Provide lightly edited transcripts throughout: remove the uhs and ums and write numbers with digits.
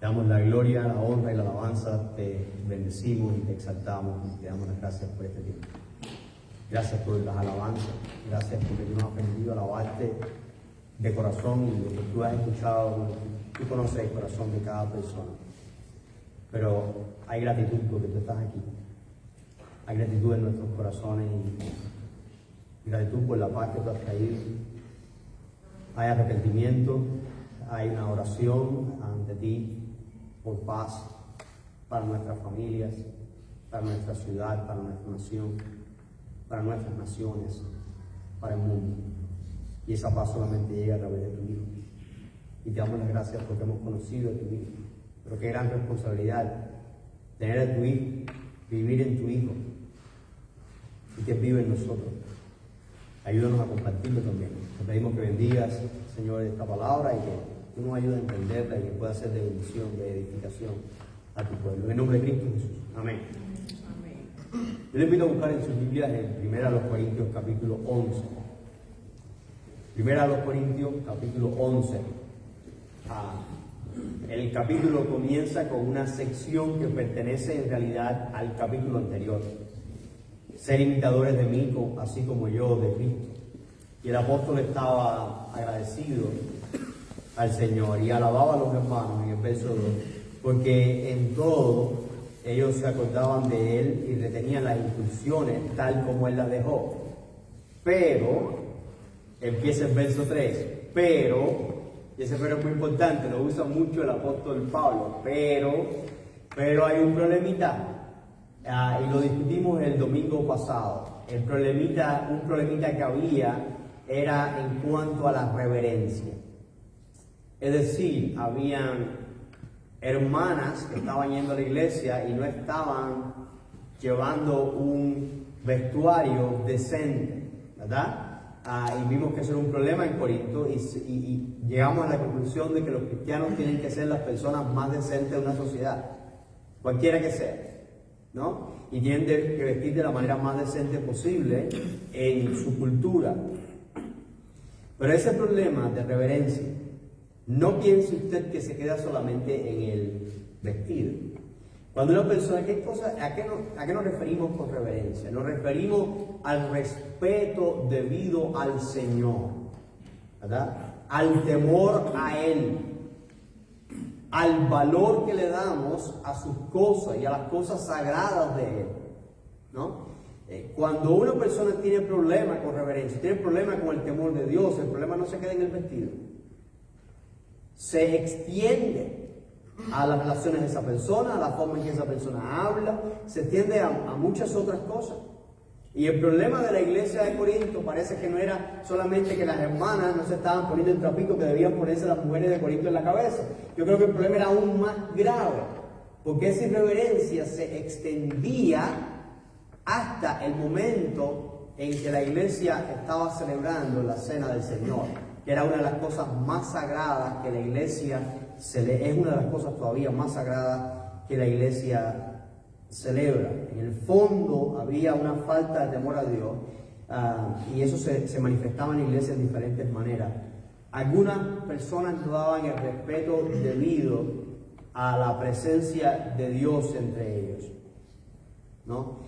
Te damos la gloria, la honra y la alabanza, te bendecimos y te exaltamos y te damos las gracias por este tiempo. Gracias por las alabanzas, gracias porque tú nos has permitido alabarte de corazón y lo que tú has escuchado, tú conoces el corazón de cada persona. Pero hay gratitud porque tú estás aquí. Hay gratitud en nuestros corazones y gratitud por la paz que tú has traído. Hay arrepentimiento, hay una oración ante ti por paz para nuestras familias, para nuestra ciudad, para nuestra nación, para nuestras naciones, para el mundo. Y esa paz solamente llega a través de tu Hijo. Y te damos las gracias porque hemos conocido a tu Hijo. Pero qué gran responsabilidad tener a tu Hijo, vivir en tu Hijo y que vive en nosotros. Ayúdanos a compartirlo también. Te pedimos que bendigas, Señor, esta palabra y que tú nos ayudes a entenderla y que pueda ser de bendición, de edificación a tu pueblo. En el nombre de Cristo Jesús. Amén. Amén. Yo les invito a buscar en sus Biblias en 1 Corintios capítulo 11. 1 Corintios capítulo 11. El capítulo comienza con una sección que pertenece en realidad al capítulo anterior. Ser imitadores de mí, así como yo de Cristo. Y el apóstol estaba agradecido al Señor y alababa a los hermanos en el verso 2, porque en todo ellos se acordaban de Él y retenían las instrucciones tal como Él las dejó. Pero, empieza el verso 3, pero, y ese pero es muy importante, lo usa mucho el apóstol Pablo, pero hay un problemita. Y lo discutimos el domingo pasado. Un problemita que había era en cuanto a la reverencia. Es decir, habían hermanas que estaban yendo a la iglesia y no estaban llevando un vestuario decente, ¿verdad? Y vimos que eso era un problema en Corinto y llegamos a la conclusión de que los cristianos tienen que ser las personas más decentes de una sociedad, cualquiera que sea, ¿no? Y tienen que vestir de la manera más decente posible en su cultura. Pero ese problema de reverencia, no piense usted que se queda solamente en el vestido. Cuando una persona, ¿a qué nos referimos con reverencia? Nos referimos al respeto debido al Señor, ¿verdad? Al temor a Él, al valor que le damos a sus cosas y a las cosas sagradas de Él, ¿no? Cuando una persona tiene problemas con reverencia, tiene problemas con el temor de Dios, el problema no se queda en el vestido. Se extiende a las relaciones de esa persona, a la forma en que esa persona habla, se extiende a muchas otras cosas. Y el problema de la iglesia de Corinto parece que no era solamente que las hermanas no se estaban poniendo el trapito que debían ponerse las mujeres de Corinto en la cabeza. Yo creo que el problema era aún más grave, porque esa irreverencia se extendía hasta el momento en que la iglesia estaba celebrando la cena del Señor, que era una de las cosas más sagradas que la iglesia es una de las cosas todavía más sagradas que la iglesia celebra. En el fondo había una falta de temor a Dios y eso se manifestaba en la iglesia en diferentes maneras. Algunas personas no daban el respeto debido a la presencia de Dios entre ellos, ¿no?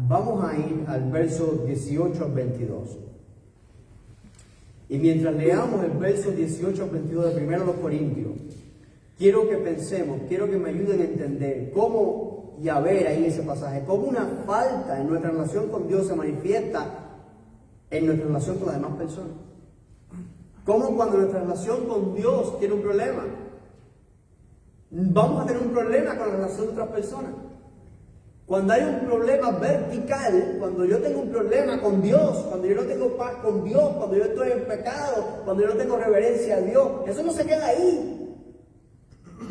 Vamos a ir al verso 18 al 22. Y mientras leamos el verso 18 al 22 de 1 Corintios, quiero que pensemos, quiero que me ayuden a entender cómo, y a ver ahí en ese pasaje, cómo una falta en nuestra relación con Dios se manifiesta en nuestra relación con las demás personas. Cómo cuando nuestra relación con Dios tiene un problema, vamos a tener un problema con la relación de otras personas. Cuando hay un problema vertical, cuando yo tengo un problema con Dios, cuando yo no tengo paz con Dios, cuando yo estoy en pecado, cuando yo no tengo reverencia a Dios, eso no se queda ahí.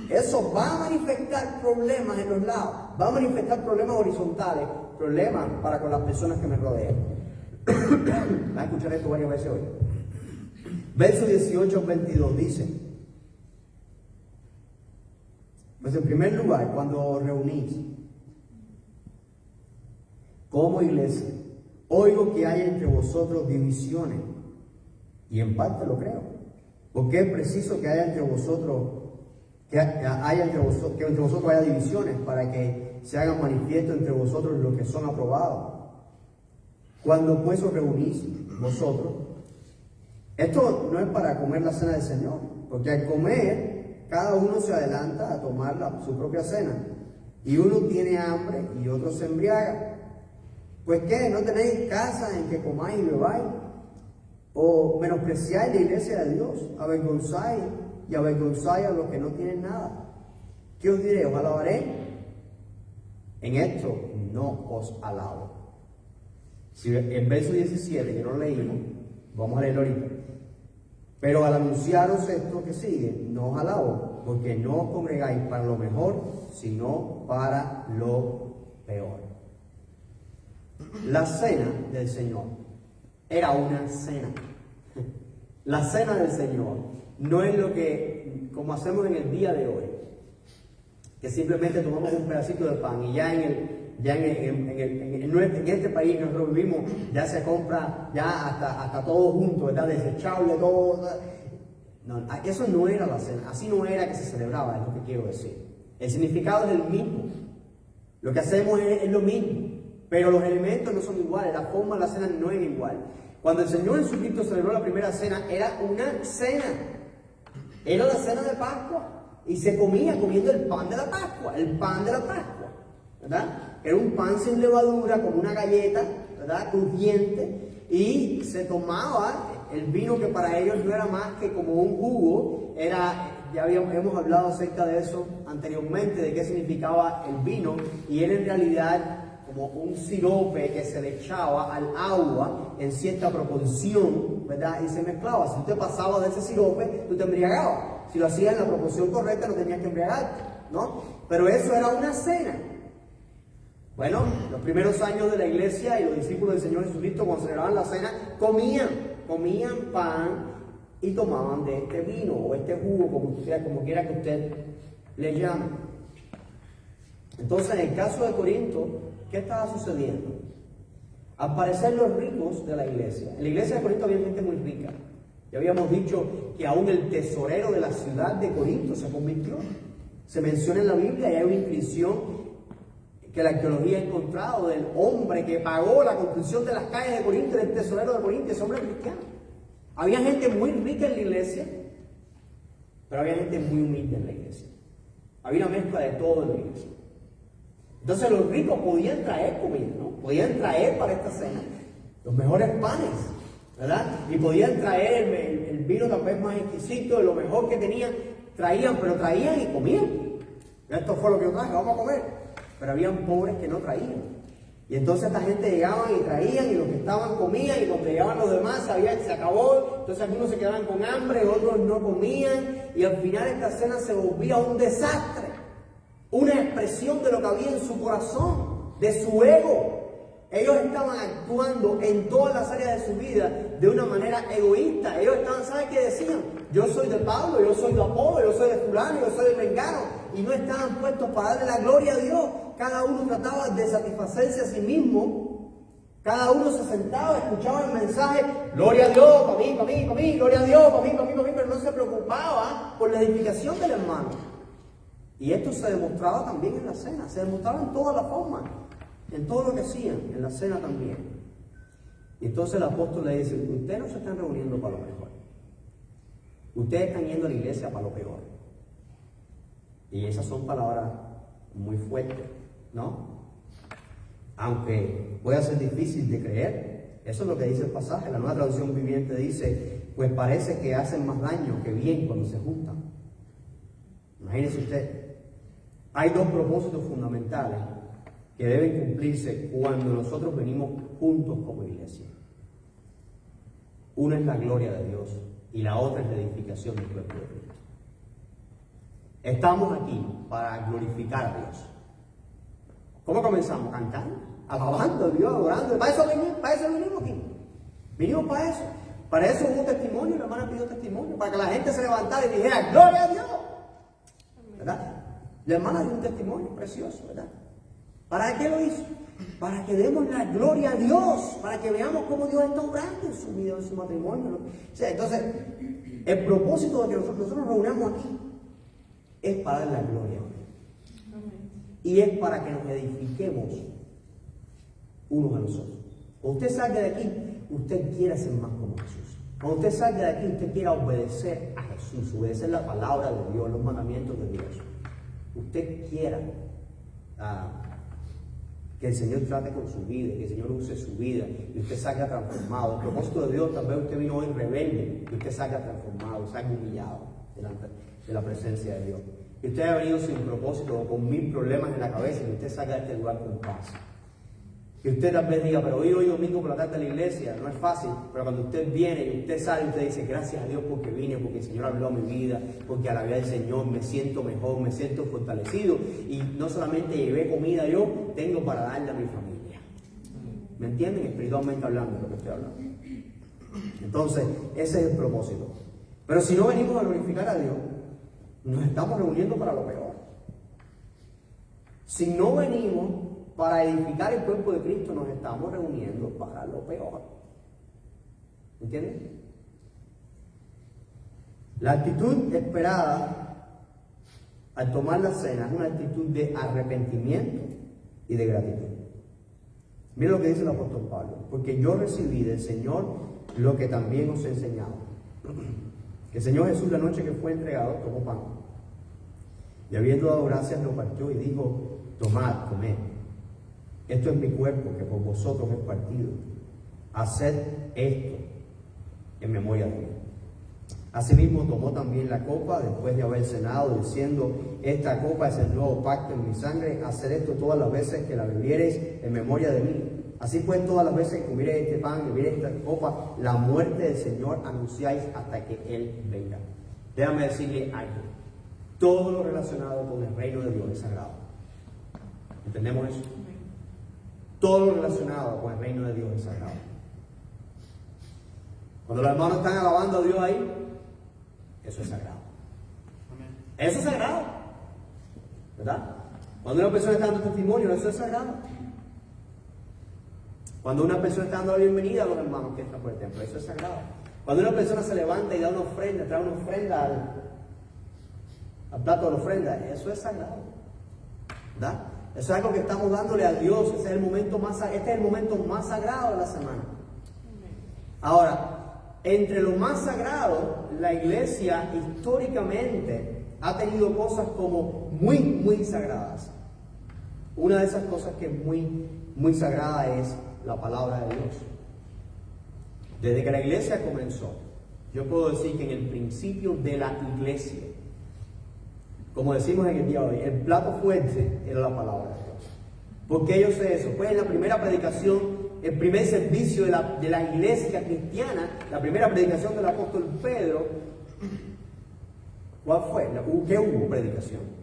Eso va a manifestar problemas en los lados, va a manifestar problemas horizontales, problemas para con las personas que me rodean. Van a escuchar esto varias veces hoy. Verso 18 al 22 dice: pues en primer lugar, cuando os reunís como iglesia, oigo que hay entre vosotros divisiones, y en parte lo creo, porque es preciso que haya entre vosotros que entre vosotros haya divisiones, para que se hagan manifiesto entre vosotros los que son aprobados. Cuando pues os reunís vosotros, esto no es para comer la cena del Señor, porque al comer cada uno se adelanta a tomar su propia cena, y uno tiene hambre y otro se embriaga. Pues ¿qué? ¿No tenéis casa en que comáis y bebáis? ¿O menospreciáis la iglesia de Dios? ¿Avergonzáis a los que no tienen nada? ¿Qué os diré? ¿Os alabaré? En esto no os alabo. Si en verso 17, que no lo leímos, vamos a leerlo ahorita. Pero al anunciaros esto que sigue, no os alabo, porque no os congregáis para lo mejor, sino para lo peor. La cena del Señor era una cena. La cena del Señor no es lo que, como hacemos en el día de hoy, que simplemente tomamos un pedacito de pan y ya en este país que nosotros vivimos ya se compra ya hasta todo junto, ¿verdad? Desechable, todo. No, eso no era la cena, así no era que se celebraba, es lo que quiero decir. El significado es el mismo. Lo que hacemos es lo mismo. Pero los elementos no son iguales, la forma de la cena no es igual. Cuando el Señor Jesucristo celebró la primera cena, era una cena. Era la cena de Pascua. Y se comía comiendo el pan de la Pascua, ¿verdad? Era un pan sin levadura, como una galleta, ¿verdad? Crujiente. Y se tomaba el vino, que para ellos no era más que como un jugo. Hemos hablado acerca de eso anteriormente, de qué significaba el vino. Y era en realidad como un sirope que se le echaba al agua en cierta proporción, ¿verdad? Y se mezclaba. Si usted pasaba de ese sirope, tú te embriagabas. Si lo hacías en la proporción correcta, no tenías que embriagarte, ¿no? Pero eso era una cena. Bueno, los primeros años de la iglesia y los discípulos del Señor Jesucristo, cuando celebraban la cena, comían pan y tomaban de este vino o este jugo, como quiera que usted le llame. Entonces, en el caso de Corinto, ¿qué estaba sucediendo? Al parecer, los ricos de la iglesia. En la iglesia de Corinto había gente muy rica. Ya habíamos dicho que aún el tesorero de la ciudad de Corinto se convirtió. Se menciona en la Biblia y hay una inscripción que la arqueología ha encontrado del hombre que pagó la construcción de las calles de Corinto, del tesorero de Corinto, ese hombre cristiano. Había gente muy rica en la iglesia, pero había gente muy humilde en la iglesia. Había una mezcla de todo en la iglesia. Entonces los ricos podían traer comida, ¿no? Podían traer para esta cena los mejores panes, ¿verdad? Y podían traer el vino tal vez más exquisito, de lo mejor que tenían. Traían y comían. Esto fue lo que yo traje, vamos a comer. Pero habían pobres que no traían. Y entonces esta gente llegaban y traían, y los que estaban comían, y cuando llegaban los demás sabían que se acabó. Entonces algunos se quedaban con hambre, otros no comían, y al final esta cena se volvía un desastre. Una expresión de lo que había en su corazón, de su ego. Ellos estaban actuando en todas las áreas de su vida de una manera egoísta. Ellos estaban, ¿sabes qué decían? Yo soy de Pablo, yo soy de Apolo, yo soy de fulano, yo soy de mengano. Y no estaban puestos para darle la gloria a Dios. Cada uno trataba de satisfacerse a sí mismo. Cada uno se sentaba, escuchaba el mensaje, gloria a Dios, para mí, gloria a Dios, para mí, pero no se preocupaba por la edificación del hermano. Y esto se demostraba también en la cena, se demostraba en todas las formas, en todo lo que hacían, en la cena también. Y entonces el apóstol le dice, ustedes no se están reuniendo para lo mejor, ustedes están yendo a la iglesia para lo peor. Y esas son palabras muy fuertes, ¿no? Aunque pueda ser difícil de creer, eso es lo que dice el pasaje. La Nueva Traducción Viviente dice, pues parece que hacen más daño que bien cuando se juntan. Imagínese usted. Hay dos propósitos fundamentales que deben cumplirse cuando nosotros venimos juntos como iglesia. Una es la gloria de Dios y la otra es la edificación del cuerpo de Cristo. Estamos aquí para glorificar a Dios. ¿Cómo comenzamos? Cantando, alabando a Dios, adorando. Para eso venimos aquí. Vinimos para eso. Para eso hubo testimonio, la hermana pidió testimonio, para que la gente se levantara y dijera, ¡gloria a Dios! ¿Verdad? La hermana dio un testimonio precioso, ¿verdad? ¿Para qué lo hizo? Para que demos la gloria a Dios, para que veamos cómo Dios está obrando en su vida, en su matrimonio. O sea, entonces, el propósito de que nosotros nos reunamos aquí es para dar la gloria. Y es para que nos edifiquemos unos a los otros. Cuando usted salga de aquí, usted quiera ser más como Jesús. Cuando usted salga de aquí, usted quiera obedecer a Jesús, obedecer la palabra de Dios, los mandamientos de Dios. Usted quiera que el Señor trate con su vida, que el Señor use su vida y usted salga transformado. El propósito de Dios, tal vez usted vino hoy rebelde y usted salga transformado, salga humillado delante de la presencia de Dios. Y usted ha venido sin propósito o con 1000 problemas en la cabeza y usted salga de este lugar con paz. Y usted tal vez diga, pero hoy domingo por la tarde a la iglesia, no es fácil, pero cuando usted viene y usted sale, usted dice, gracias a Dios porque vine, porque el Señor habló a mi vida, porque a la vida del Señor me siento mejor, me siento fortalecido, y no solamente llevé comida yo, tengo para darle a mi familia. ¿Me entienden? Espiritualmente hablando de lo que estoy hablando. Entonces, ese es el propósito. Pero si no venimos a glorificar a Dios, nos estamos reuniendo para lo peor. Si no venimos para edificar el cuerpo de Cristo, nos estamos reuniendo para lo peor. ¿Entienden? La actitud esperada al tomar la cena es una actitud de arrepentimiento y de gratitud. Miren lo que dice el apóstol Pablo: porque yo recibí del Señor lo que también os he enseñado. Que el Señor Jesús, la noche que fue entregado, tomó pan, y habiendo dado gracias, lo partió y dijo: tomad, comed. Esto es mi cuerpo que por vosotros es partido. Haced esto en memoria de mí. Asimismo tomó también la copa después de haber cenado, diciendo: esta copa es el nuevo pacto en mi sangre. Haced esto todas las veces que la bebiereis en memoria de mí. Así pues, todas las veces que comiereis este pan y bebiereis esta copa, la muerte del Señor anunciáis hasta que Él venga. Déjame decirle algo: todo lo relacionado con el reino de Dios es sagrado. ¿Entendemos eso? Todo lo relacionado con el reino de Dios es sagrado. Cuando los hermanos están alabando a Dios ahí, eso es sagrado. Eso es sagrado, ¿verdad? Cuando una persona está dando testimonio, eso es sagrado. Cuando una persona está dando la bienvenida a los hermanos que están por el templo, eso es sagrado. Cuando una persona se levanta y da una ofrenda, trae una ofrenda al plato de la ofrenda, eso es sagrado, ¿verdad? Eso es algo que estamos dándole a Dios. Este es el momento más sagrado de la semana. Ahora, entre lo más sagrado, la iglesia históricamente ha tenido cosas como muy sagradas. Una de esas cosas que es muy sagrada es la palabra de Dios. Desde que la iglesia comenzó, yo puedo decir que en el principio de la iglesia, como decimos en el día de hoy, el plato fuerte era la palabra de Dios. ¿Por qué yo sé eso? Pues en la primera predicación, el primer servicio de la iglesia cristiana, la primera predicación del apóstol Pedro, ¿cuál fue? ¿Qué hubo? Predicación.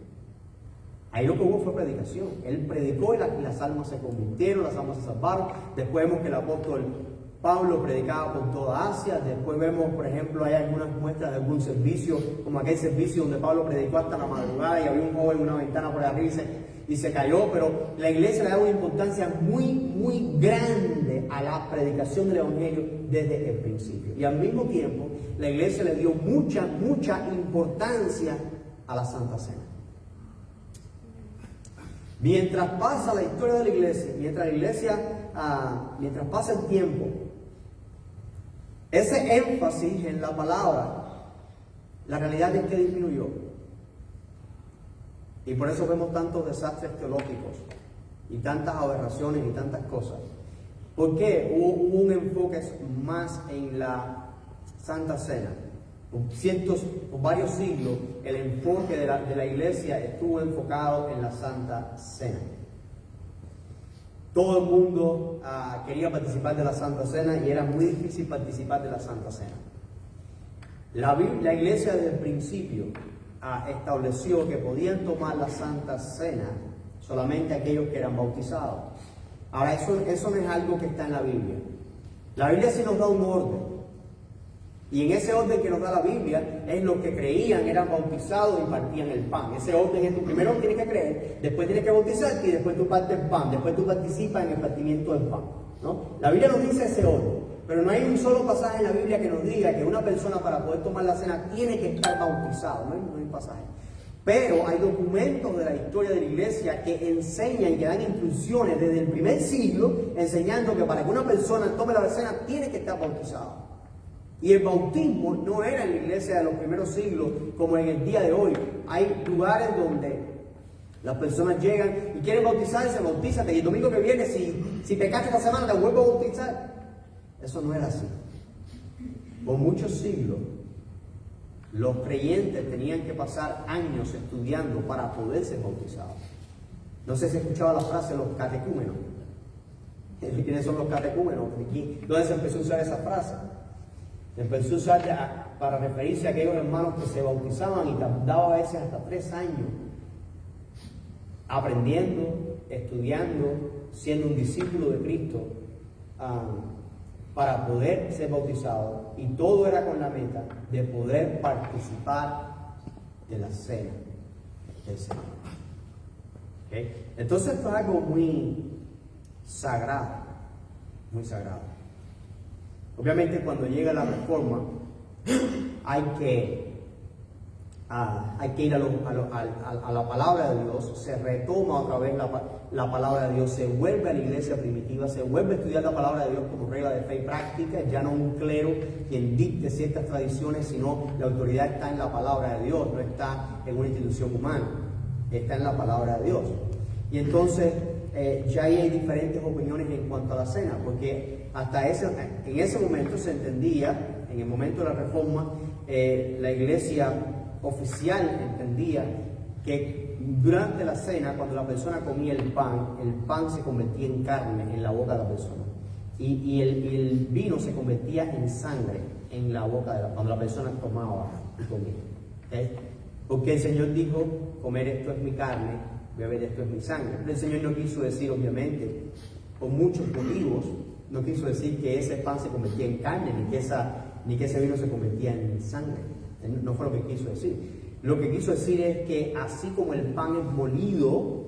Ahí lo que hubo fue predicación. Él predicó y las almas se convirtieron, las almas se salvaron. Después vemos que el apóstol Pablo predicaba por toda Asia. Después vemos, por ejemplo, hay algunas muestras de algún servicio, como aquel servicio donde Pablo predicó hasta la madrugada y había un joven en una ventana por arriba y se cayó. Pero la iglesia le da una importancia muy grande a la predicación del evangelio desde el principio. Y al mismo tiempo, la iglesia le dio mucha importancia a la Santa Cena. Mientras pasa la historia de la iglesia, mientras pasa el tiempo, ese énfasis en la palabra, la realidad es que disminuyó. Y por eso vemos tantos desastres teológicos y tantas aberraciones y tantas cosas. ¿Por qué? Hubo un enfoque más en la Santa Cena. Por varios siglos, el enfoque de la iglesia estuvo enfocado en la Santa Cena. Todo el mundo quería participar de la Santa Cena y era muy difícil participar de la Santa Cena. La iglesia desde el principio estableció que podían tomar la Santa Cena solamente aquellos que eran bautizados. Ahora, eso no es algo que está en la Biblia. La Biblia sí nos da un orden. Y en ese orden que nos da la Biblia, es los que creían, eran bautizados y partían el pan. Ese orden es: tú primero tienes que creer, después tienes que bautizarte y después tú partes el pan, después tú participas en el partimiento del pan, ¿no? La Biblia nos dice ese orden, pero no hay un solo pasaje en la Biblia que nos diga que una persona para poder tomar la cena tiene que estar bautizado. No hay pasaje. Pero hay documentos de la historia de la iglesia que enseñan y que dan instrucciones desde el primer siglo, enseñando que para que una persona tome la cena tiene que estar bautizado. Y el bautismo no era en la iglesia de los primeros siglos como en el día de hoy. Hay lugares donde las personas llegan y quieren bautizarse, bautízate, y el domingo que viene, si pecaste esta semana, te vuelvo a bautizar. Eso no era así. Por muchos siglos, los creyentes tenían que pasar años estudiando para poder ser bautizados. No sé si escuchaba la frase los catecúmenos. ¿Quiénes son los catecúmenos? ¿Dónde se empezó a usar esa frase? Se empezó a usar para referirse a aquellos hermanos que se bautizaban y tardaban a veces hasta 3 años aprendiendo, estudiando, siendo un discípulo de Cristo para poder ser bautizado, y todo era con la meta de poder participar de la cena del Señor. ¿Okay? Entonces esto es algo muy sagrado, muy sagrado. Obviamente cuando llega la reforma hay que ir a la palabra de Dios, se retoma otra vez la palabra de Dios, se vuelve a la iglesia primitiva, se vuelve a estudiar la palabra de Dios como regla de fe y práctica, ya no un clero quien dicte ciertas tradiciones, sino la autoridad está en la palabra de Dios, no está en una institución humana, está en la palabra de Dios. Y entonces ya ahí hay diferentes opiniones en cuanto a la cena, porque en ese momento se entendía, en el momento de la reforma, la iglesia oficial entendía que durante la cena, cuando la persona comía el pan se convertía en carne en la boca de la persona, y el vino se convertía en sangre en la boca cuando la persona tomaba y comía. ¿Okay? Porque el Señor dijo: comer esto es mi carne, beber esto es mi sangre. Pero el Señor no quiso decir, obviamente, por muchos motivos, no quiso decir que ese pan se convertía en carne, ni que ese vino se convertía en sangre. No fue lo que quiso decir. Lo que quiso decir es que así como el pan es molido,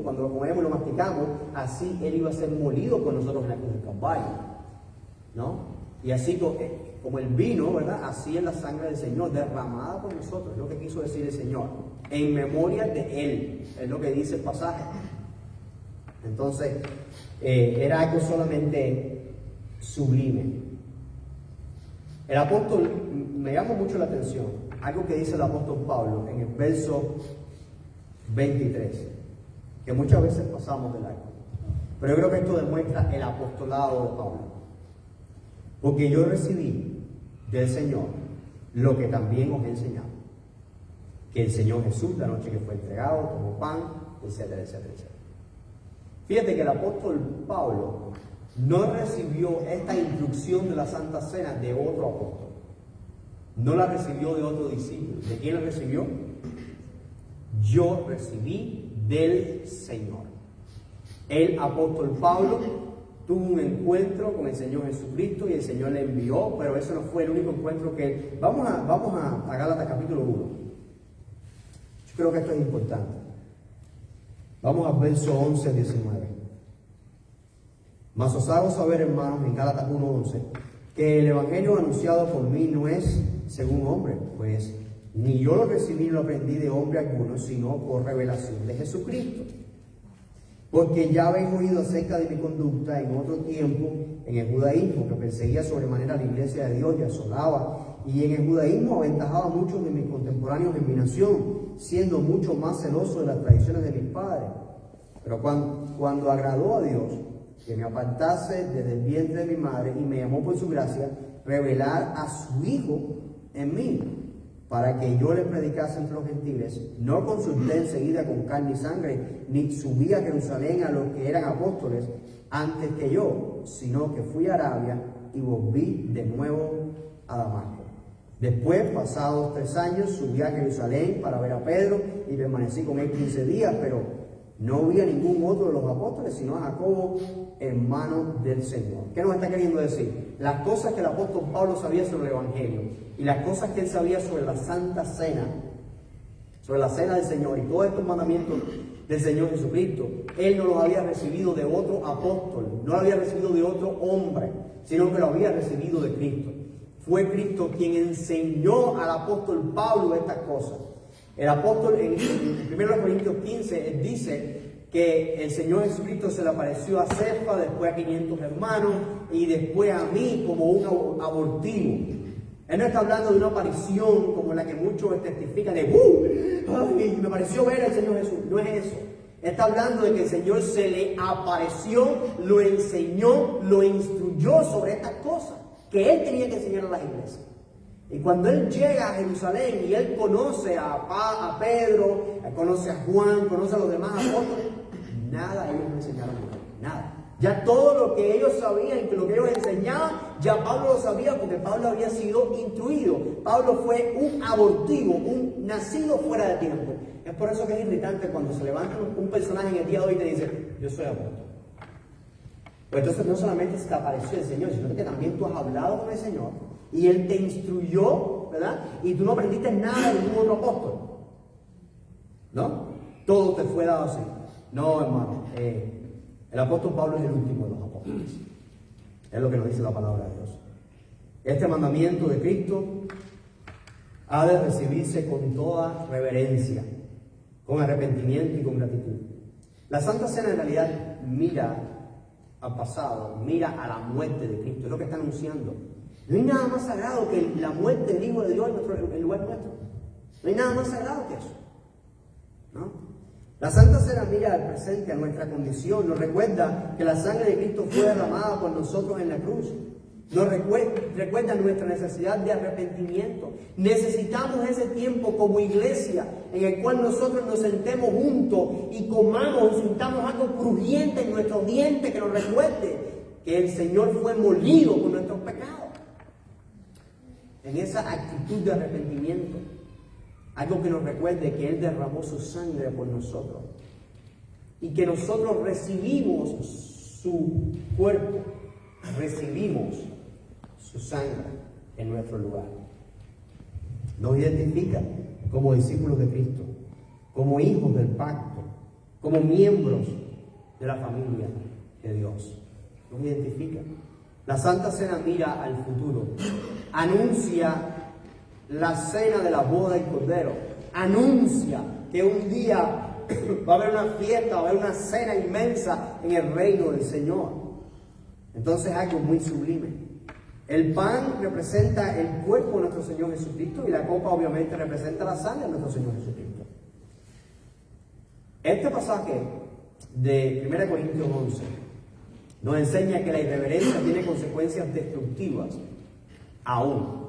cuando lo comemos y lo masticamos, así Él iba a ser molido con nosotros en la cruz del Calvario, ¿no? Y así como el vino, ¿verdad? Así es la sangre del Señor, derramada por nosotros, es lo que quiso decir el Señor, en memoria de Él, es lo que dice el pasaje. Entonces, era algo solamente sublime. El apóstol, me llama mucho la atención, algo que dice el apóstol Pablo en el verso 23, que muchas veces pasamos del arco. Pero yo creo que esto demuestra el apostolado de Pablo. Porque yo recibí del Señor lo que también os he enseñado. Que el Señor Jesús, la noche que fue entregado, tomó pan, etcétera, etcétera, etcétera. Fíjate que el apóstol Pablo no recibió esta instrucción de la Santa Cena de otro apóstol. No la recibió de otro discípulo. ¿De quién la recibió? Yo recibí del Señor. El apóstol Pablo tuvo un encuentro con el Señor Jesucristo y el Señor le envió, pero eso no fue el único encuentro que él... Vamos a Gálatas capítulo 1. Yo creo que esto es importante. Vamos al verso 11, 19. Mas os hago saber, hermanos, en Gálatas 1:11, que el evangelio anunciado por mí no es según hombre, pues ni yo lo recibí ni lo aprendí de hombre alguno, sino por revelación de Jesucristo. Porque ya habéis oído acerca de mi conducta en otro tiempo en el judaísmo, que perseguía sobremanera la iglesia de Dios y asolaba, y en el judaísmo aventajaba a muchos de mis contemporáneos en mi nación, siendo mucho más celoso de las tradiciones de mis padres. Pero cuando agradó a Dios que me apartase desde el vientre de mi madre y me llamó por su gracia, revelar a su Hijo en mí, para que yo le predicase entre los gentiles, no consulté enseguida con carne y sangre, ni subí a Jerusalén a los que eran apóstoles antes que yo, sino que fui a Arabia y volví de nuevo a Damasco. Después, pasados 3 años, subí a Jerusalén para ver a Pedro y permanecí con él 15 días, pero no vi a ningún otro de los apóstoles, sino a Jacobo, hermano del Señor. ¿Qué nos está queriendo decir? Las cosas que el apóstol Pablo sabía sobre el Evangelio y las cosas que él sabía sobre la Santa Cena, sobre la Cena del Señor y todos estos mandamientos del Señor Jesucristo, él no los había recibido de otro apóstol, no lo había recibido de otro hombre, sino que lo había recibido de Cristo. fue Cristo quien enseñó al apóstol Pablo estas cosas. El apóstol en 1 Corintios 15 él dice que el Señor Jesucristo se le apareció a Cefa, después a 500 hermanos y después a mí como un abortivo. Él no está hablando de una aparición como la que muchos testifican de ¡ay! Me pareció ver al Señor Jesús. No es eso. Está hablando de que el Señor se le apareció, lo enseñó, lo instruyó sobre estas cosas que él tenía que enseñar a las iglesias. Y cuando él llega a Jerusalén y él conoce a Pedro, conoce a Juan, conoce a los demás apóstoles, nada ellos no enseñaron nada. Ya todo lo que ellos sabían, lo que ellos enseñaban, ya Pablo lo sabía porque Pablo había sido instruido. Pablo fue un abortivo, un nacido fuera de tiempo. Es por eso que es irritante cuando se levanta un personaje en el día de hoy y te dice, yo soy apóstol. Pues entonces no solamente se te apareció el Señor, sino que también tú has hablado con el Señor y Él te instruyó, ¿verdad? Y tú no aprendiste nada de ningún otro apóstol. ¿No? Todo te fue dado así. No, hermano. El apóstol Pablo es el último de los apóstoles. Es lo que nos dice la palabra de Dios. Este mandamiento de Cristo ha de recibirse con toda reverencia, con arrepentimiento y con gratitud. La Santa Cena en realidad mira al pasado, mira a la muerte de Cristo, es lo que está anunciando. No hay nada más sagrado que la muerte del Hijo de Dios en lugar nuestro. No hay nada más sagrado que eso, ¿no? La Santa Cena mira al presente, a nuestra condición, nos recuerda que la sangre de Cristo fue derramada por nosotros en la cruz. Nos recuerda nuestra necesidad de arrepentimiento. Necesitamos ese tiempo como iglesia en el cual nosotros nos sentemos juntos y comamos y sintamos algo crujiente en nuestros dientes que nos recuerde que el Señor fue molido por nuestros pecados. En esa actitud de arrepentimiento, algo que nos recuerde que Él derramó su sangre por nosotros y que nosotros recibimos su cuerpo, recibimos su sangre en nuestro lugar. Nos identifica como discípulos de Cristo, como hijos del pacto, como miembros de la familia de Dios. Nos identifica. La Santa Cena mira al futuro, anuncia la cena de la boda del Cordero, anuncia que un día va a haber una fiesta, va a haber una cena inmensa en el reino del Señor. Entonces algo muy sublime. El pan representa el cuerpo de nuestro Señor Jesucristo y la copa obviamente representa la sangre de nuestro Señor Jesucristo. Este pasaje de 1 Corintios 11 nos enseña que la irreverencia tiene consecuencias destructivas aún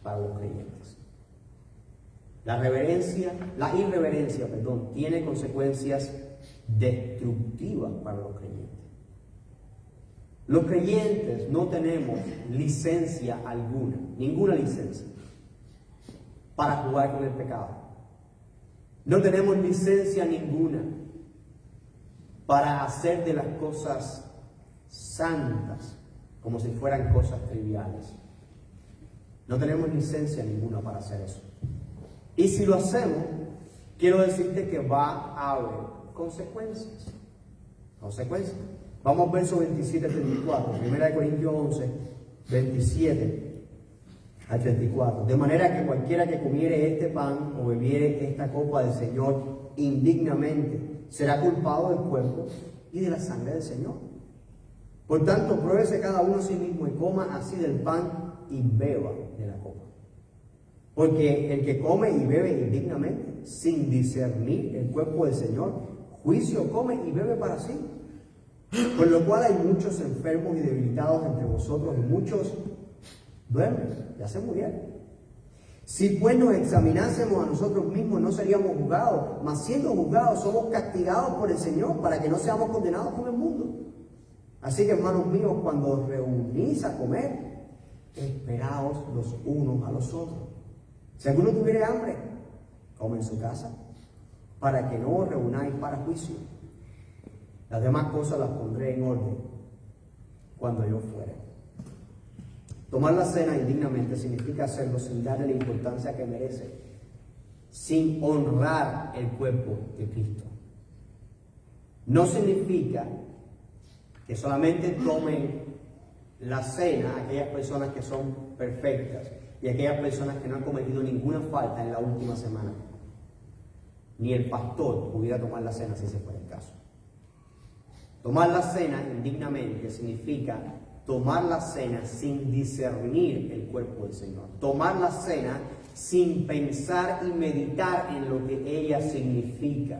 para los creyentes. La irreverencia, tiene consecuencias destructivas para los creyentes. Los creyentes no tenemos licencia alguna, ninguna licencia, para jugar con el pecado. No tenemos licencia ninguna para hacer de las cosas santas como si fueran cosas triviales. No tenemos licencia ninguna para hacer eso. Y si lo hacemos, quiero decirte que va a haber consecuencias. Consecuencias. Vamos al verso 27 al 34, 1 Corintios 11, 27 al 34. De manera que cualquiera que comiere este pan o bebiere esta copa del Señor indignamente será culpado del cuerpo y de la sangre del Señor. Por tanto, pruébese cada uno a sí mismo y coma así del pan y beba de la copa. Porque el que come y bebe indignamente, sin discernir el cuerpo del Señor, juicio come y bebe para sí. Por lo cual hay muchos enfermos y debilitados entre vosotros, y muchos duermen, ya se murieron. Si pues nos examinásemos a nosotros mismos, no seríamos juzgados, mas siendo juzgados somos castigados por el Señor, para que no seamos condenados con el mundo. Así que, hermanos míos, cuando os reunís a comer, esperaos los unos a los otros. Si alguno tuviere hambre, come en su casa, para que no os reunáis para juicio. Las demás cosas las pondré en orden cuando yo fuere. Tomar la cena indignamente significa hacerlo sin darle la importancia que merece, sin honrar el cuerpo de Cristo. No significa que solamente tomen la cena aquellas personas que son perfectas y aquellas personas que no han cometido ninguna falta en la última semana. Ni el pastor pudiera tomar la cena si ese fuera el caso. Tomar la cena indignamente significa tomar la cena sin discernir el cuerpo del Señor. Tomar la cena sin pensar y meditar en lo que ella significa.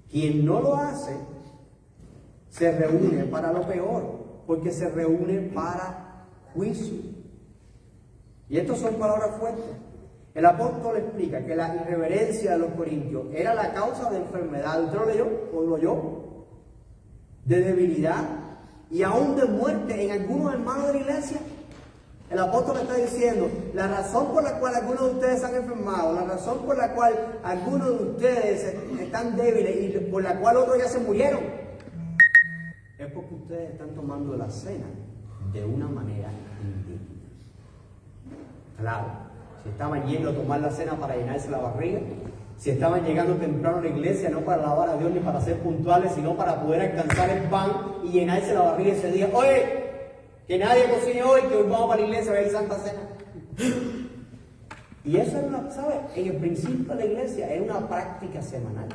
Quien no lo hace, se reúne para lo peor, porque se reúne para juicio. Y estas son palabras fuertes. El apóstol explica que la irreverencia de los corintios era la causa de enfermedad. ¿Usted lo leyó? ¿O lo oyó? De debilidad y aún de muerte en algunos hermanos de la iglesia. El apóstol está diciendo, la razón por la cual algunos de ustedes se han enfermado, la razón por la cual algunos de ustedes están débiles y por la cual otros ya se murieron, es porque ustedes están tomando la cena de una manera indigna. Claro, si estaban yendo a tomar la cena para llenarse la barriga, si estaban llegando temprano a la iglesia, no para alabar a Dios ni para ser puntuales, sino para poder alcanzar el pan y llenarse la barriga ese día. Oye, que nadie cocine hoy, que hoy vamos para la iglesia a ver Santa Cena. Y eso es una, ¿sabes? En el principio de la iglesia es una práctica semanal.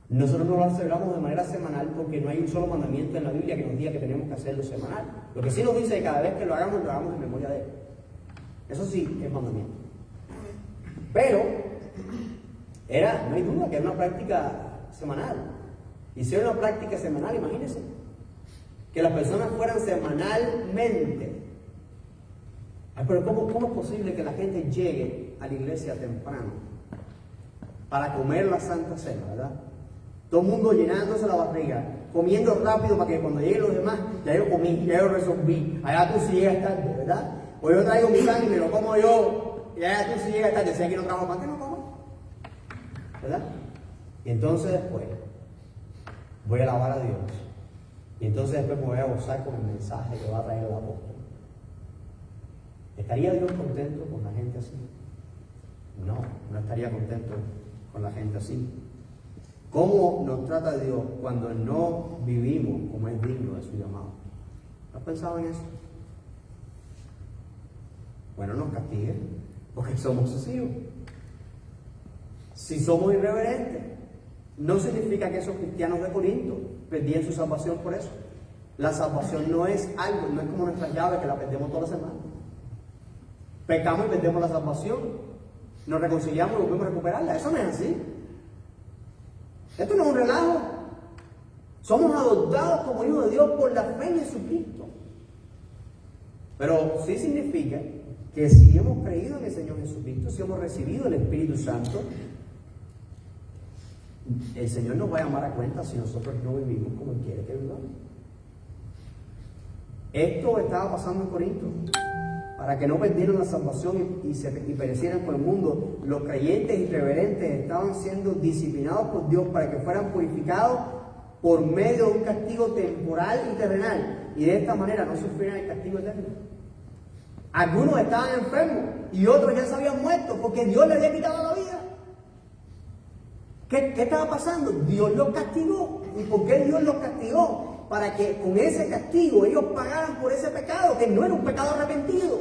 Nosotros no lo celebramos de manera semanal porque no hay un solo mandamiento en la Biblia que nos diga que tenemos que hacerlo semanal. Lo que sí nos dice es que cada vez que lo hagamos en memoria de Él. Eso sí es mandamiento. Pero no hay duda que era una práctica semanal. Y si era una práctica semanal, imagínense, que las personas fueran semanalmente. Ay, pero ¿cómo es posible que la gente llegue a la iglesia temprano para comer la Santa Cena, verdad? Todo el mundo llenándose la barriga, comiendo rápido para que cuando lleguen los demás, ya yo comí, ya yo resolví. Allá tú sí llegas tarde, ¿verdad? O yo traigo mi pan y me lo como yo, y allá tú sí llegas tarde. Si aquí no trabajo, ¿para qué no como? ¿Verdad? Y entonces después voy a alabar a Dios. Y entonces después me voy a gozar con el mensaje que va a traer el apóstol. ¿Estaría Dios contento con la gente así? No estaría contento con la gente así. ¿Cómo nos trata Dios cuando no vivimos como es digno de su llamado? ¿Has pensado en eso? Bueno, nos castigue porque somos sus hijos. Si somos irreverentes, no significa que esos cristianos de Corinto perdían su salvación por eso. La salvación no es algo, no es como nuestra llave que la perdemos toda la semana. Pecamos y perdemos la salvación. Nos reconciliamos y volvemos a recuperarla. Eso no es así. Esto no es un relajo. Somos adoptados como hijos de Dios por la fe en Jesucristo. Pero sí significa que si hemos creído en el Señor Jesucristo, si hemos recibido el Espíritu Santo, el Señor nos va a llamar a cuenta si nosotros no vivimos como Él quiere que vivamos. Esto estaba pasando en Corinto. Para que no perdieran la salvación y perecieran por el mundo, los creyentes irreverentes estaban siendo disciplinados por Dios para que fueran purificados por medio de un castigo temporal y terrenal. Y de esta manera no sufrieran el castigo eterno. Algunos estaban enfermos y otros ya se habían muerto porque Dios les había quitado la vida. ¿Qué estaba pasando? Dios los castigó. ¿Y por qué Dios los castigó? Para que con ese castigo ellos pagaran por ese pecado, que no era un pecado arrepentido.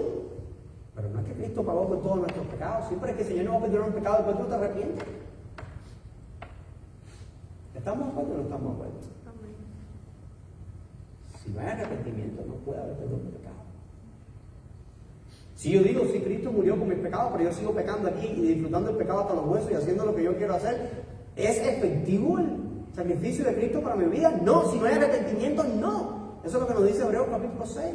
Pero no es que Cristo pagó por todos nuestros pecados. Siempre es que el Señor nos va a perdonar un pecado después tú te arrepientes. ¿Estamos de acuerdo o no estamos de acuerdo? Si no hay arrepentimiento, no puede haber perdón de pecado. Si yo digo, si Cristo murió por mis pecados, pero yo sigo pecando aquí y disfrutando el pecado hasta los huesos y haciendo lo que yo quiero hacer, ¿es efectivo el sacrificio de Cristo para mi vida? No. Si no hay arrepentimiento, no. Eso es lo que nos dice Hebreos capítulo 6.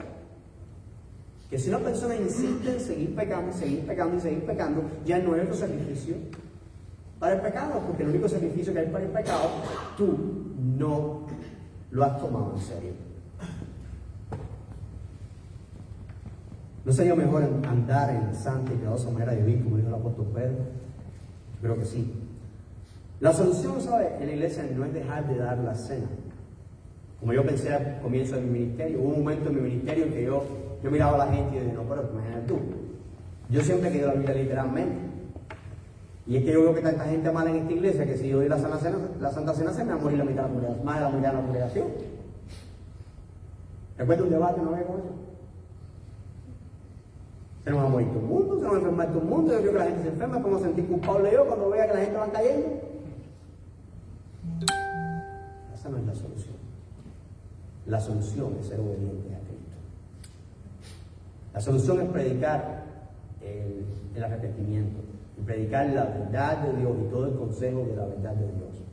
Que si una persona insiste en seguir pecando, seguir pecando y seguir pecando, ya no es otro sacrificio para el pecado, porque el único sacrificio que hay para el pecado, tú no lo has tomado en serio. ¿No sería mejor andar en santa y piadosa manera de vivir, como dijo el apóstol Pedro? Yo creo que sí. La solución, ¿sabes? En la iglesia no es dejar de dar la cena. Como yo pensé al comienzo de mi ministerio, hubo un momento en mi ministerio en que yo miraba a la gente y dije, no, pero imagínate tú. Yo siempre he querido la Biblia literalmente. Y es que yo veo que tanta gente mala en esta iglesia que si yo doy la Santa Cena se me va a morir la mitad de la congregación, más de la mitad de la congregación. ¿Recuerda un debate una vez con eso? Se nos va a morir todo el mundo, se nos va a enfermar todo el mundo. Yo creo que la gente se enferma, ¿cómo sentir culpable yo cuando vea que la gente va cayendo? Esa no es la solución. La solución es ser obedientes a Cristo. La solución es predicar el arrepentimiento, y predicar la verdad de Dios y todo el consejo de la verdad de Dios.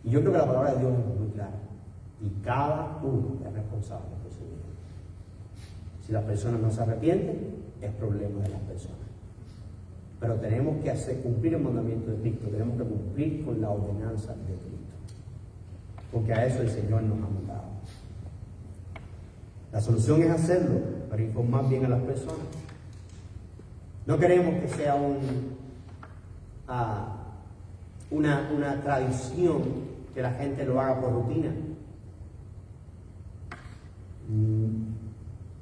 Y yo creo que la palabra de Dios es muy clara. Y cada uno es responsable por su vida. Si las personas no se arrepienten, es problema de las personas. Pero tenemos que cumplir el mandamiento de Cristo, tenemos que cumplir con la ordenanza de Cristo. Porque a eso el Señor nos ha mandado. La solución es hacerlo, para informar bien a las personas. No queremos que sea una tradición que la gente lo haga por rutina.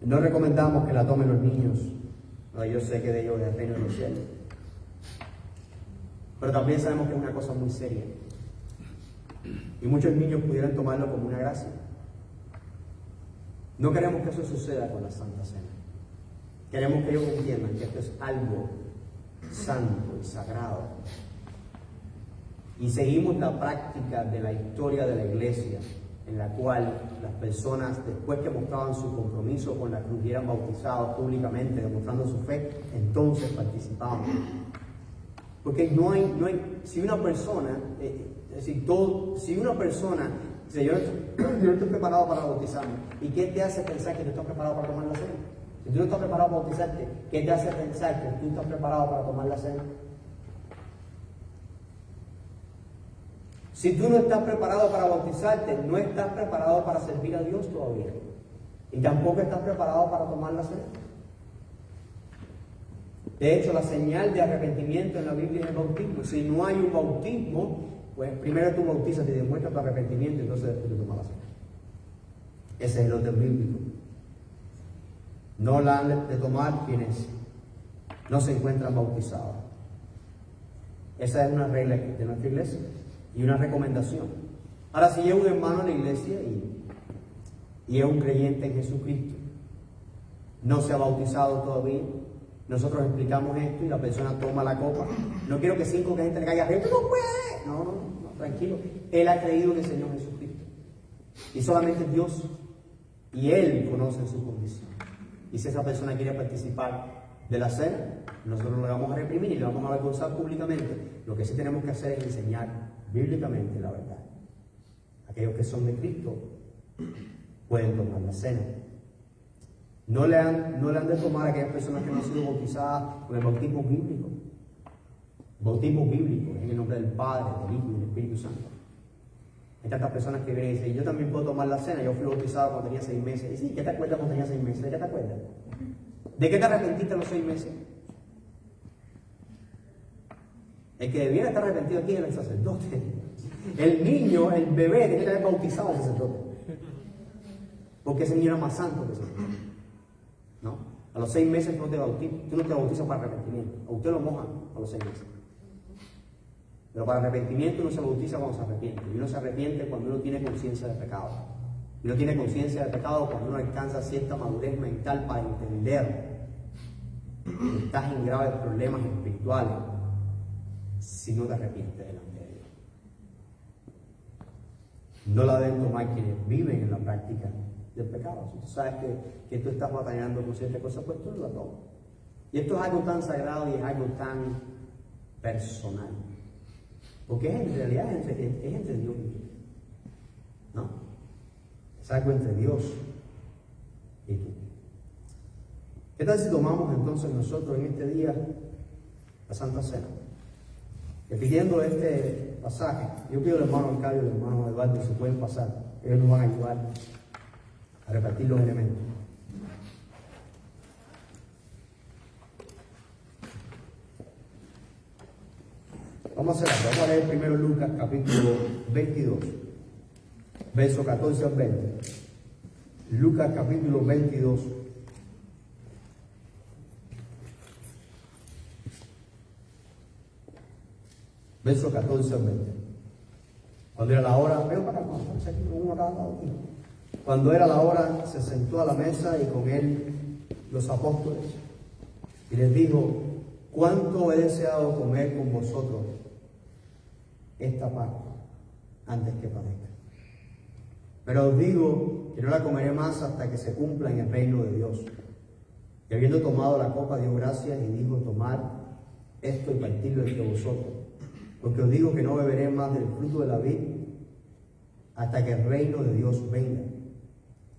No recomendamos que la tomen los niños. No, yo sé que de ellos es el reino de los cielos. Pero también sabemos que es una cosa muy seria. Y muchos niños pudieran tomarlo como una gracia. No queremos que eso suceda con la Santa Cena. Queremos que ellos entiendan que esto es algo santo y sagrado. Y seguimos la práctica de la historia de la iglesia, en la cual las personas, después que mostraban su compromiso con la cruz y eran bautizados públicamente, demostrando su fe, entonces participaban. Porque no hay, si una persona, si una persona dice, yo no estoy preparado para bautizarme, ¿y qué te hace pensar que tú estás preparado para tomar la cena? Si tú no estás preparado para bautizarte, ¿qué te hace pensar que tú estás preparado para tomar la cena? Si tú no estás preparado para bautizarte, no estás preparado para servir a Dios todavía. Y tampoco estás preparado para tomar la cena. De hecho, la señal de arrepentimiento en la Biblia es el bautismo. Si no hay un bautismo, pues primero tú bautizas y demuestras tu arrepentimiento, y entonces después tú tomas la cena. Ese es el orden bíblico. No la han de tomar quienes no se encuentran bautizados. Esa es una regla de nuestra iglesia y una recomendación. Ahora, si llega un hermano a la iglesia y es un creyente en Jesucristo, no se ha bautizado todavía, nosotros explicamos esto y la persona toma la copa. No quiero que 5 gente le caiga arriba. ¡No puede! No, tranquilo. Él ha creído en el Señor Jesucristo. Y solamente Dios y Él conocen su condición. Y si esa persona quiere participar de la cena, nosotros no le vamos a reprimir y le vamos a avergonzar públicamente. Lo que sí tenemos que hacer es enseñar bíblicamente la verdad. Aquellos que son de Cristo pueden tomar la cena. No le han de tomar a aquellas personas que no han sido bautizadas con el bautismo bíblico. Bautismo bíblico en el nombre del Padre, del Hijo y del Espíritu Santo. Hay tantas personas que vienen y dicen, yo también puedo tomar la cena, yo fui bautizado cuando tenía 6 meses. Y sí, ¿qué te acuerdas cuando tenía 6 meses? ¿De qué te acuerdas? ¿De qué te arrepentiste a los 6 meses? El que debiera estar arrepentido aquí es el sacerdote. El niño, el bebé, tiene que haber bautizado al sacerdote. Porque ese niño era más santo que ese sacerdote. ¿No? A los 6 meses tú no te bautizas para arrepentimiento. A usted lo mojan a los 6 meses. Pero para arrepentimiento uno se bautiza cuando se arrepiente. Y uno se arrepiente cuando uno tiene conciencia de pecado. Y uno tiene conciencia de pecado cuando uno alcanza cierta madurez mental para entender que estás en graves problemas espirituales si no te arrepientes delante de Dios. No la deben tomar quienes viven en la práctica del pecado. Si tú sabes que tú estás batallando con ciertas cosas, pues tú no la tomas. Y esto es algo tan sagrado y es algo tan personal. Porque en realidad es entre Dios y tú. ¿No? Es algo entre Dios y tú. ¿Qué tal si tomamos entonces nosotros en este día la Santa Cena? Repitiendo este pasaje, yo pido al hermano Arcadio y al hermano Eduardo si pueden pasar. Ellos nos van a ayudar a repartir los elementos. Vamos a hacer algo. Vamos a leer primero Lucas capítulo 22, verso 14 al 20. Lucas capítulo 22. Verso 14 al 20. Cuando era la hora, cuando era la hora, se sentó a la mesa y con él los apóstoles. Y les dijo: cuánto he deseado comer con vosotros esta Pascua antes que padezca. Pero os digo que no la comeré más hasta que se cumpla en el reino de Dios. Y habiendo tomado la copa, dio gracias y dijo: tomad esto y partidlo entre vosotros, porque os digo que no beberé más del fruto de la vid hasta que el reino de Dios venga.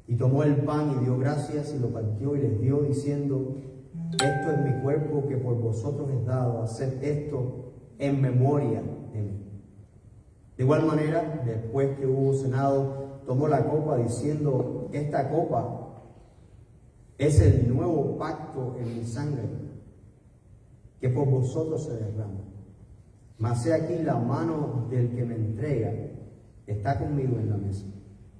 Y tomó el pan y dio gracias y lo partió y les dio, diciendo: esto es mi cuerpo que por vosotros es dado, haced esto en memoria de mí. De igual manera, después que hubo cenado, tomó la copa diciendo: esta copa es el nuevo pacto en mi sangre, que por vosotros se derrama. Mas he aquí la mano del que me entrega está conmigo en la mesa.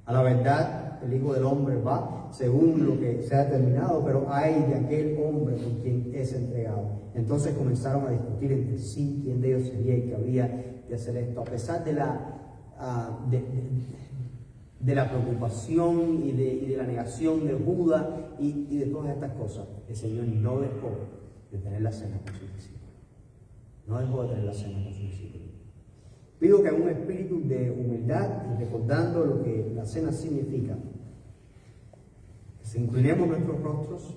A la verdad, el Hijo del Hombre va según lo que se ha determinado, pero ay de aquel hombre por quien es entregado. Entonces comenzaron a discutir entre sí quién de ellos sería y que había de hacer esto. A pesar de la preocupación y de la negación de Judas y de todas estas cosas, el Señor no dejó de tener la cena con sus discípulos. No dejó de tener la cena con sus discípulos. Pido que en un espíritu de humildad y recordando lo que la cena significa, que inclinemos nuestros rostros,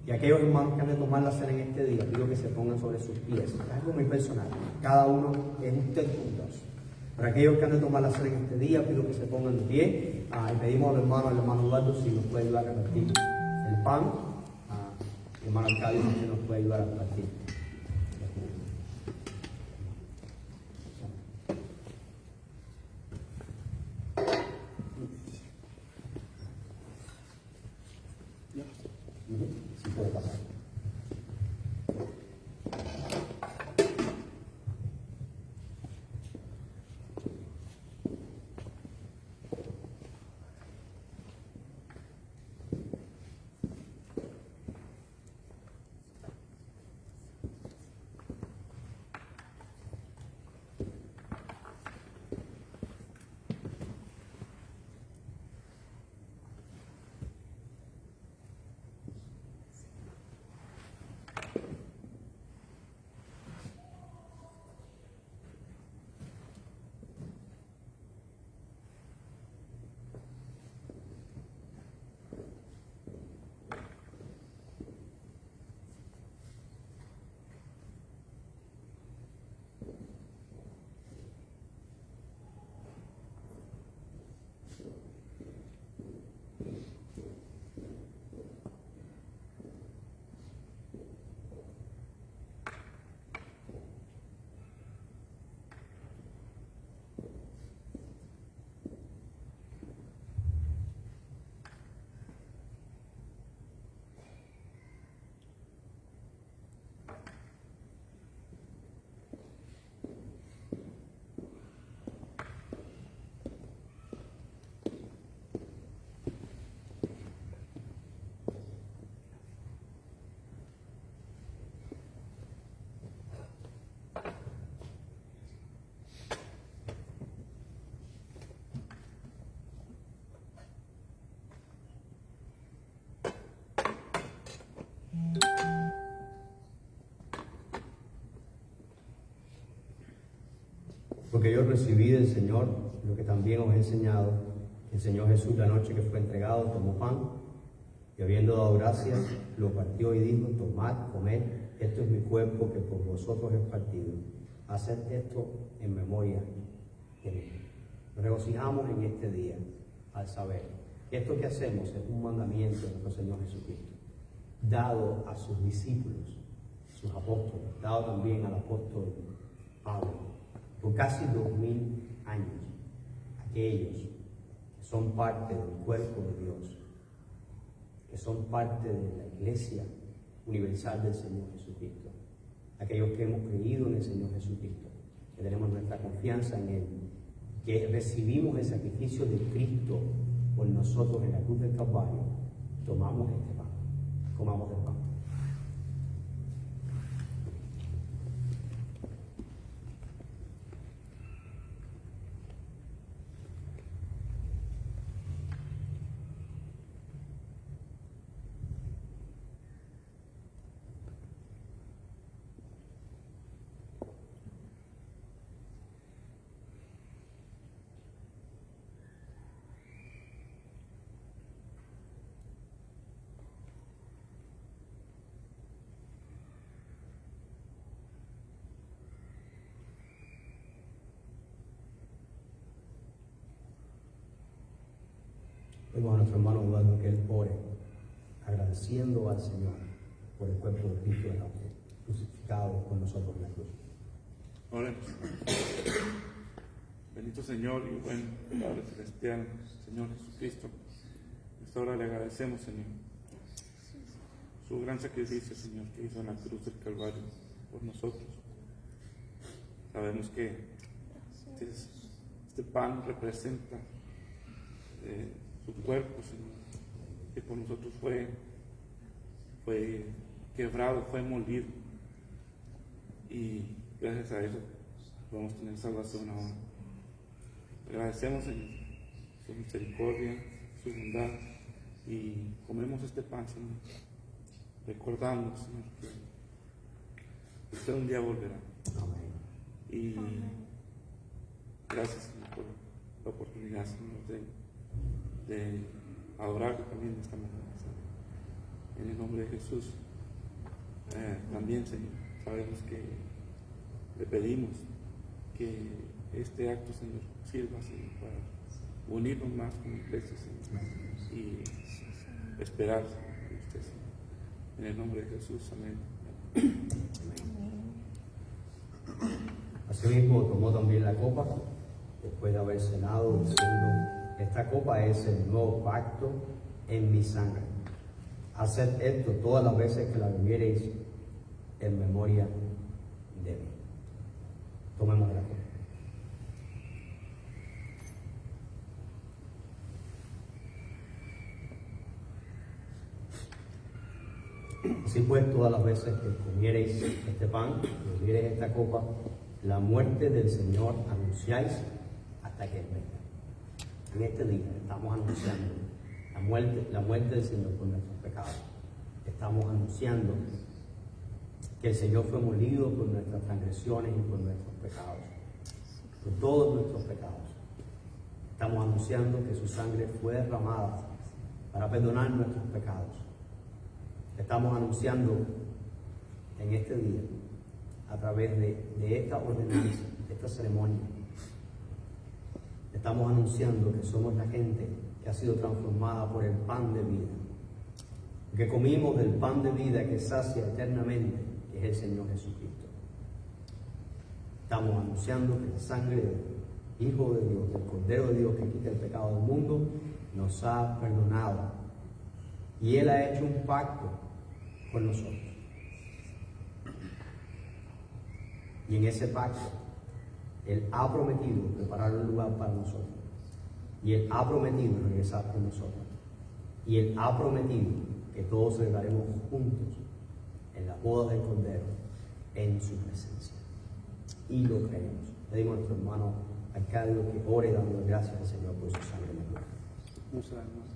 y aquellos hermanos que han de tomar la cena en este día, pido que se pongan sobre sus pies. Es algo muy personal, cada uno es usted juntos. Para aquellos que han de tomar la cena en este día, pido que se pongan de pie, y pedimos al hermano Eduardo si nos puede ayudar a repartir el pan, el hermano Arcadio si nos puede ayudar a repartir. Si puede pasar. Porque yo recibí del Señor lo que también os he enseñado. El Señor Jesús, la noche que fue entregado, tomó pan y habiendo dado gracias, lo partió y dijo: tomad, comed, esto es mi cuerpo que por vosotros es partido. Haced esto en memoria de mí. Nos regocijamos en este día al saber que esto que hacemos es un mandamiento de nuestro Señor Jesucristo, dado a sus discípulos, sus apóstoles, dado también al apóstol Pablo. Por casi 2000 años, aquellos que son parte del cuerpo de Dios, que son parte de la Iglesia universal del Señor Jesucristo, aquellos que hemos creído en el Señor Jesucristo, que tenemos nuestra confianza en Él, que recibimos el sacrificio de Cristo por nosotros en la cruz del Calvario, tomamos este pan, comamos el pan. Vemos a nuestro hermano Eduardo que él ore, agradeciendo al Señor por el cuerpo de Cristo crucificado con nosotros en la cruz. Oremos. Bendito Señor y buen Padre Celestial, Señor Jesucristo, en esta hora le agradecemos, Señor, su gran sacrificio, Señor, que hizo en la cruz del Calvario por nosotros. Sabemos que este pan representa su cuerpo, Señor, que por nosotros fue quebrado, fue molido, y gracias a eso podemos tener salvación ahora. Agradecemos, Señor, su misericordia, su bondad, y comemos este pan, Señor, recordando, Señor, que usted un día volverá. Amén. Y gracias, Señor, por la oportunidad, Señor, de adorarle también de esta manera, Señor. En el nombre de Jesús, también, Señor, sabemos que le pedimos que este acto, Señor, sirva, Señor, para unirnos más como iglesia, Señor, y esperar, Señor, de usted, Señor. En el nombre de Jesús, amén. Asimismo tomó también la copa, después de haber cenado, diciendo: esta copa es el nuevo pacto en mi sangre. Haced esto todas las veces que la bebiereis en memoria de mí. Tomemos la copa. Así pues, todas las veces que comiereis este pan, que bebiereis esta copa, la muerte del Señor anunciáis hasta que Él venga. En este día estamos anunciando la muerte del Señor por nuestros pecados. Estamos anunciando que el Señor fue molido por nuestras transgresiones y por nuestros pecados, por todos nuestros pecados. Estamos anunciando que su sangre fue derramada para perdonar nuestros pecados. Estamos anunciando en este día, a través de esta ordenanza, de esta ceremonia, estamos anunciando que somos la gente que ha sido transformada por el pan de vida, que comimos del pan de vida que sacia eternamente, que es el Señor Jesucristo. Estamos anunciando que la sangre del Hijo de Dios, del Cordero de Dios que quita el pecado del mundo, nos ha perdonado, y Él ha hecho un pacto con nosotros. Y en ese pacto, Él ha prometido preparar un lugar para nosotros. Y Él ha prometido regresar con nosotros. Y Él ha prometido que todos celebraremos juntos en la boda del Cordero, en su presencia. Y lo creemos. Le digo a nuestro hermano Arcadio que ore dando gracias al Señor por su sangre en la cruz. Vamos a darnos.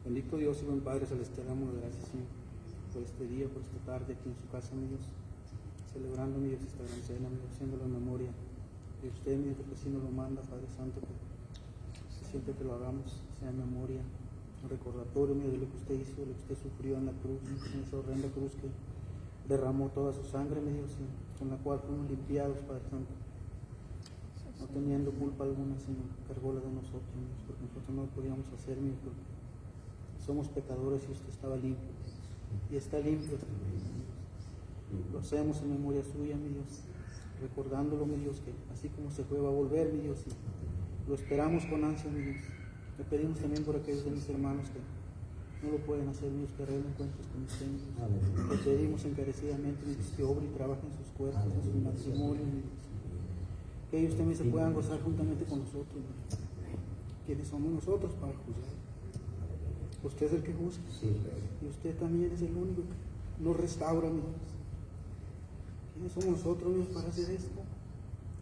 Bendito Dios y buen Padre Celestial, damos gracias, Señor, por este día, por esta tarde aquí en su casa, mi Dios, celebrando, mi Dios, esta gran cena, mi Dios, haciéndolo en memoria de usted, mi Dios, porque así nos lo manda, Padre Santo, que siempre que lo hagamos sea en memoria, un recordatorio, mi Dios, de lo que usted hizo, de lo que usted sufrió en la cruz, en esa horrenda cruz que derramó toda su sangre, mi Dios, con la cual fuimos limpiados, Padre Santo, no teniendo culpa alguna, Señor, cargó la de nosotros, mi Dios, porque nosotros no lo podíamos hacer, mi Dios, porque somos pecadores y usted estaba limpio, y está limpio. Lo hacemos en memoria suya, mi Dios, recordándolo, mi Dios, que así como se fue va a volver, mi Dios, y lo esperamos con ansia, mi Dios. Le pedimos también por aquellos de mis hermanos que no lo pueden hacer, mi Dios, que arreglen cuentas con usted, mi Dios. Le pedimos encarecidamente, mi Dios, que obre y trabaje en sus cuerpos, en sus matrimonios, mi Dios. Que ellos también se puedan gozar juntamente con nosotros, mi Dios. ¿Quiénes somos nosotros para juzgar? Usted es el que juzga, y usted también es el único que nos restaura, mi Dios. ¿Quiénes somos nosotros, mi Dios, para hacer esto?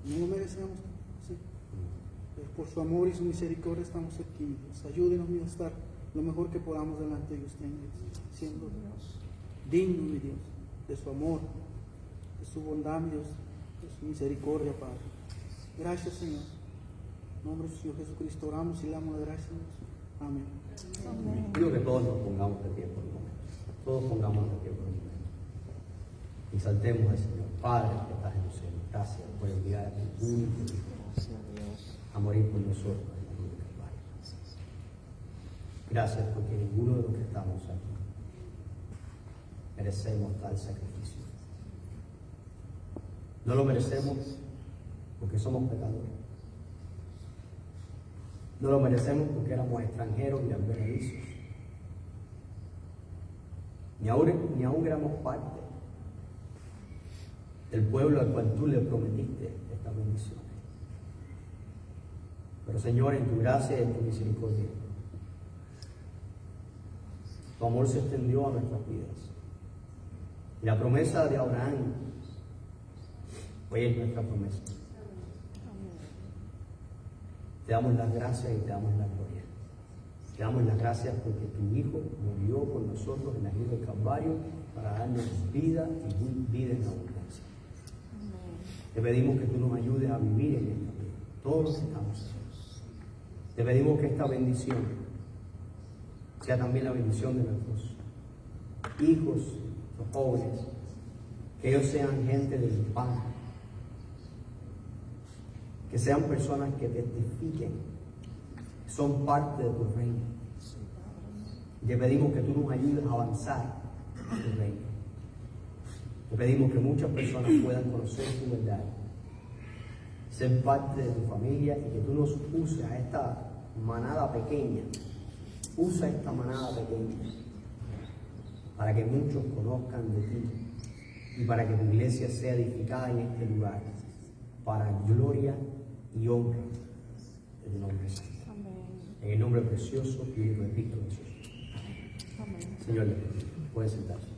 No lo merecemos, sí. Pero por su amor y su misericordia estamos aquí, mi Dios. Ayúdenos, mi Dios, a estar lo mejor que podamos delante de usted, mi Dios, siendo digno, mi Dios, de su amor, de su bondad, mi Dios, de su misericordia, Padre. Gracias, Señor. En nombre del Señor Jesucristo oramos y le damos gracias, Dios. Amén. Pido que todos nos pongamos de pie por un momento. Todos pongamos de pie por un momento. Y saltemos al Señor. Padre que estás en los cielos, gracias por enviar a tu único Hijo a morir por nosotros en la cruz del Calvario. Gracias porque ninguno de los que estamos aquí merecemos tal sacrificio. No lo merecemos porque somos pecadores. No lo merecemos porque éramos extranjeros y advenedizos. Ni aún éramos parte del pueblo al cual tú le prometiste esta bendición. Pero Señor, en tu gracia y en tu misericordia, tu amor se extendió a nuestras vidas. Y la promesa de Abraham hoy es nuestra promesa. Te damos las gracias y te damos la gloria. Te damos las gracias porque tu Hijo murió por nosotros en la cruz del Calvario para darnos vida y vida en abundancia. Te pedimos que tú nos ayudes a vivir en esta vida, todos los que estamos aquí. Te pedimos que esta bendición sea también la bendición de nuestros hijos, los jóvenes, que ellos sean gente del pan, que sean personas que testifiquen, que son parte de tu reino. Y te pedimos que tú nos ayudes a avanzar en tu reino. Te pedimos que muchas personas puedan conocer tu verdad, ser parte de tu familia y que tú nos uses a esta manada pequeña. Usa esta manada pequeña para que muchos conozcan de ti y para que tu iglesia sea edificada en este lugar para gloria y honra de tu nombre santo. En el nombre precioso y único de Cristo Jesús. Amén. Señor, puede sentarse.